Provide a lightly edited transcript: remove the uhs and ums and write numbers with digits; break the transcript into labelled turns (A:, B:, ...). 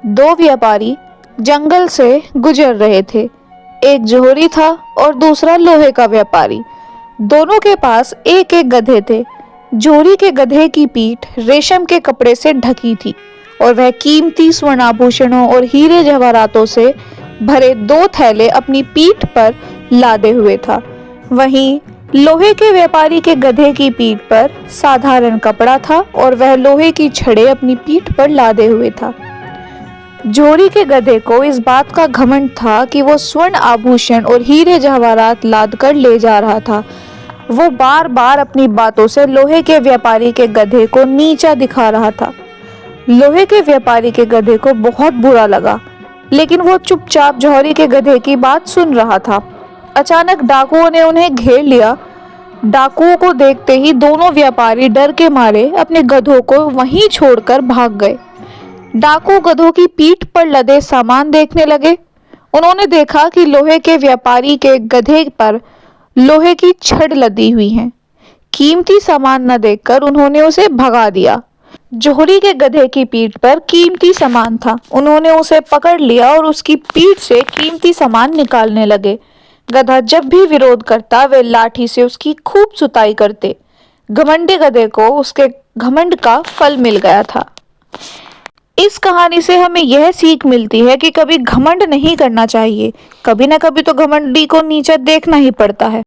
A: दो व्यापारी जंगल से गुजर रहे थे। एक जोहरी था और दूसरा लोहे का व्यापारी। दोनों के पास एक एक गधे थे। जोहरी के गधे की पीठ रेशम के कपड़े से ढकी थी और वह कीमती स्वर्णाभूषणों और हीरे जवाहरातों से भरे दो थैले अपनी पीठ पर लादे हुए था। वहीं लोहे के व्यापारी के गधे की पीठ पर साधारण कपड़ा था और वह लोहे की छड़ें अपनी पीठ पर लादे हुए था। जोहरी के गधे को इस बात का घमंड था कि वो स्वर्ण आभूषण और हीरे जवाहरात लाद कर ले जा रहा था। वो बार बार अपनी बातों से लोहे के व्यापारी के गधे को नीचा दिखा रहा था। लोहे के व्यापारी के गधे को बहुत बुरा लगा, लेकिन वो चुपचाप जोहरी के गधे की बात सुन रहा था। अचानक डाकुओं ने उन्हें घेर लिया। डाकुओं को देखते ही दोनों व्यापारी डर के मारे अपने गधों को वहीं छोड़कर भाग गए। डाकू गधों की पीठ पर लदे सामान देखने लगे। उन्होंने देखा कि लोहे के व्यापारी के गधे पर लोहे की छड़ लदी हुई है। कीमती सामान न देखकर उन्होंने उसे भगा दिया। जोहरी के गधे की पीठ पर कीमती सामान था। उन्होंने उसे पकड़ लिया और उसकी पीठ से कीमती सामान निकालने लगे। गधा जब भी विरोध करता वे लाठी से उसकी खूब सुताई करते। घमंडी गधे को उसके घमंड का फल मिल गया था। इस कहानी से हमें यह सीख मिलती है कि कभी घमंड नहीं करना चाहिए। कभी ना कभी तो घमंडी को नीचा देखना ही पड़ता है।